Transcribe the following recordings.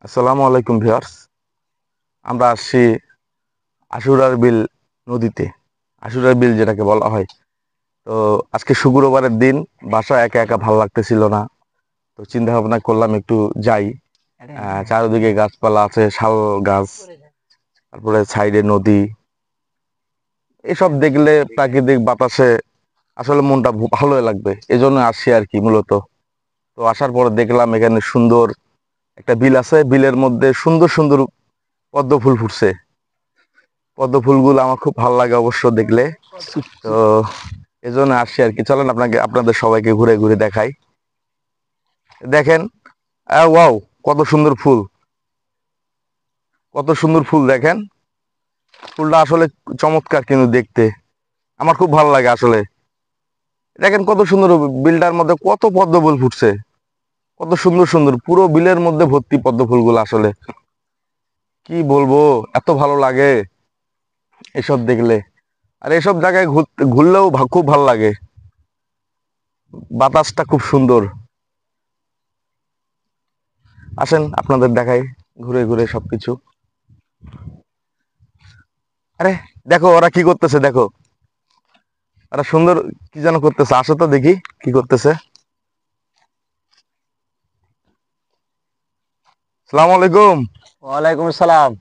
আসসালামু আলাইকুম ভিউয়ার্স। আমরা আসছি আশুরার বিল নদীতে। আশুরার বিল যেটাকে বলা হয়। তো আজকে শুক্রবারের দিন, বাসা একা একা ভালো লাগতেছিল না। তো চিন্তা ভাবনা করলাম একটু যাই। চারিদিকে গাছপালা আছে, শাল গাছ, তারপরে সাইডে নদী। এসব দেখলে প্রাকৃতিক বাতাসে আসলে মনটা ভালোই লাগবে, এজন্য আসছি আর কি মূলত। তো আসার পরে দেখলাম এখানে সুন্দর একটা বিল আছে, বিলের মধ্যে সুন্দর সুন্দর পদ্ম ফুল ফুটছে। পদ্ম ফুলগুলো আমার খুব ভালো লাগে অবশ্য দেখলে। তো এজন্য আসছি আর কি। চলেন আপনাদের সবাইকে ঘুরে ঘুরে দেখাই। দেখেন, ওয়াও, কত সুন্দর ফুল, কত সুন্দর ফুল দেখেন। ফুলটা আসলে চমৎকার, কিন্তু দেখতে আমার খুব ভালো লাগে আসলে। দেখেন কত সুন্দর, বিলটার মধ্যে কত পদ্ম ফুল ফুটছে, কত সুন্দর সুন্দর, পুরো বিলের মধ্যে ভর্তি পদ্ম ফুলগুলো। আসলে কি বলবো, এত ভালো লাগে এসব দেখলে। আর এসব জায়গায় ঘুরলেও খুব ভালো লাগে, বাতাসটা খুব সুন্দর। আসেন আপনাদের দেখাই ঘুরে ঘুরে সবকিছু। আরে দেখো ওরা কি করতেছে, দেখো ওরা সুন্দর কি যেন করতেছে। আসো তো দেখি কি করতেছে। সালাম আলাইকুম। ওয়ালাইকুম আসসালাম।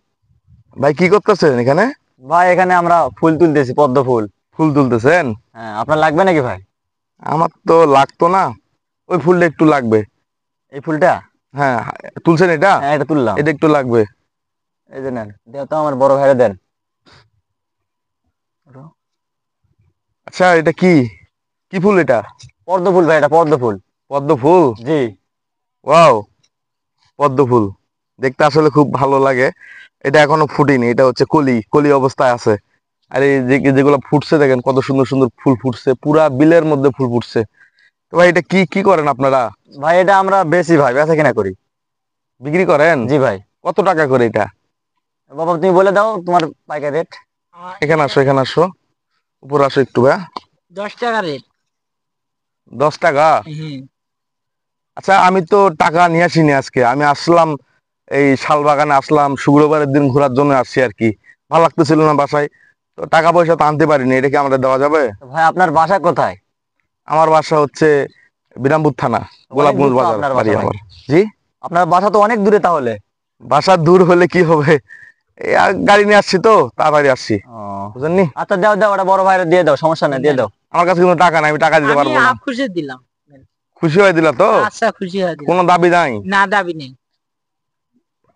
ভাই কি করতেছেন এখানে? ভাই এখানে আমরা ফুল তুলতেছি, পদ্ম ফুল। ফুল তুলতেছেন? হ্যাঁ, আপনার লাগবে নাকি ভাই? আমার তো লাগতো না, ওই ফুলটা একটু লাগবে। এই ফুলটা? হ্যাঁ, তুলছেন এটা? হ্যাঁ, এটা তুললাম। এটা একটু লাগবে। এই যে নেন, দেও তো আমার বড় ভাইরে দেন। আচ্ছা, এটা কি, কি ফুল এটা? পদ্ম ফুল ভাই, এটা পদ্ম ফুল। পদ্ম ফুল? জি। ওয়াও, পদ্ম ফুল দেখতে আসলে খুব ভালো লাগে। এটা এখনো ফুটেনি, এটা হচ্ছে কলি কলি অবস্থায় আছে। আর এই যেগুলো ফুটছে দেখেন, কত সুন্দর সুন্দর ফুল ফুটছে, পুরা বিলের মধ্যে ফুল ফুটছে। তো ভাই এটা কি কি করেন আপনারা? ভাই এটা আমরা বেশি ভাই, বেচা কিনা করি। বিক্রি করেন? জি ভাই। কত টাকা করে এটা? বাবা তুমি বলে দাও তোমার পাইকারি রেট। এখানে আসো, এখানে আসো, উপরে আসো একটু ভাই। 10 টাকা রেট। 10 টাকা? হ্যাঁ। আচ্ছা, আমি তো টাকা নিয়ে আসিনি আজকে, আমি আসলাম এই শালবাগানে আসলাম, শুক্রবারের দিন ঘোরার জন্য আসছি আর কি। ভালো লাগতেছিল না বাসায়, তো টাকা পয়সা তো আনতে পারিনি। এটা কি আমাদের দেওয়া যাবে? তো ভাই আপনার বাসা কোথায়? আমার বাসা হচ্ছে বিরামপুর থানা, অনেক দূর গোলাপগঞ্জ তো বাজার আপনার বাড়ি বাসা ভাই। আমার। জি। আপনার বাসা তো অনেক দূরে তাহলে। বাসা দূর হলে কি হবে, এই আর গাড়ি নিয়ে আসছি তো তাড়াতাড়ি আসছি, ও বুঝলেননি? আচ্ছা, দাও দাও, ওটা বড় ভাইরে দিয়ে দাও, সমস্যা নাই, দিয়ে দাও। আমার কাছে কিন্তু টাকা নাই, আমি টাকা দিতে আমি পারবো না। হাফ খুশি দিলাম। খুশি হয়ে দিলা তো? আচ্ছা, খুশি হয়ে দিলাম। কোনো দাবি নাই? না, দাবি নেই।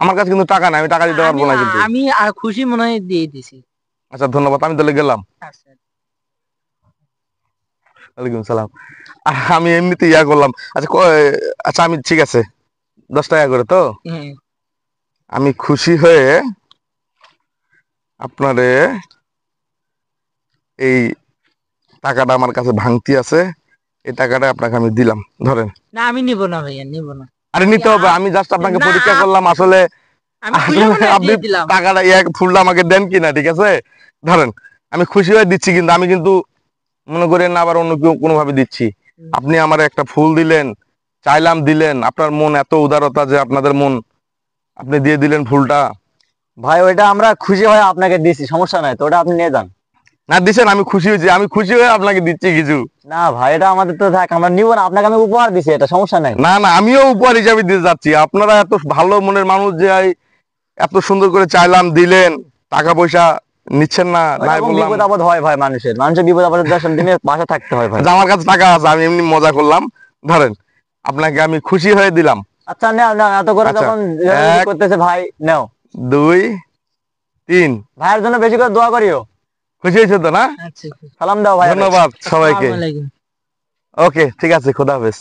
আমার কাছে কিন্তু টাকা নাই, আমি টাকা দিতে আমি পারবো না কিন্তু। আমি আর খুশি মনে হয় দিয়ে দিছি। আচ্ছা ধন্যবাদ, আমি তাহলে গেলাম। আচ্ছা। ওয়ালাইকুম সালাম। আমি এমনিতে ইয়া করলাম। আচ্ছা আচ্ছা, আমি ঠিক আছে, 10 টাকা করে তো। হ্যাঁ। আমি খুশি হয়ে আপনারে এই টাকাটা, আমার কাছে ভাঙতি আছে, এই টাকাটা আপনাকে আমি দিলাম, ধরেন। না, আমি নিব না ভাইয়া, নিব না। আরে নিতে হবে, আমি জাস্ট আপনাকে না, পরীক্ষা করলাম আসলে। আমি খুশি মনে হয় আপনি দিয়ে দিলাম। টাকাটা ফুলটা আমাকে দেন কিনা, ঠিক আছে? ধরেন, আমি খুশি হয়ে দিচ্ছি, কিন্তু আমি কিন্তু মনে করেন না আবার অন্য কেউ কোনো ভাবে দিচ্ছি। আপনি আমার একটা ফুল দিলেন, চাইলাম দিলেন, আপনার মন এত উদারতা যে আপনাদের মন, আপনি দিয়ে দিলেন ফুলটা। ভাই ওইটা আমরা খুশি হয়ে আপনাকে দিছি, সমস্যা নাই তো, ওটা আপনি নিয়ে যান। না দিছেন, আমি খুশি হয়েছি, আমি খুশি হয়ে আপনাকে দিচ্ছি কিছু। না ভাই, এটা আমাদের তো থাক, আমরা নিব না, আপনাকে আমি উপহার দিছি, এটা সমস্যা নাই। না না, আমিও উপহার হিসাবে দিতে যাচ্ছি। আপনারা এত ভালো মনের মানুষ যে এত সুন্দর করে চাইলাম দিলেন, টাকা পয়সা নিচ্ছেন না, নাই এরকম বললাম। বিপদ আপদ হয় ভাই, মানুষের বিপদ আপদের দশ দিনে পাশে থাকতে হয় ভাই। যে আমার কাছে টাকা আছে, আমি এমনি মজা করলাম, ধরেন আপনাকে আমি খুশি হয়ে দিলাম। আচ্ছা নাও নাও, এত করে আচ্ছা, যখন এক, করতেছে ভাই, নাও। 2, 3। ভাইয়ের জন্য বেশি করে দোয়া করিও। খুশি হয়েছে তো না? আচ্ছা। সালাম দাও ভাই। ধন্যবাদ সবাইকে। আসসালামু আলাইকুম। ওকে, ঠিক আছে, খোদা হাফেজ।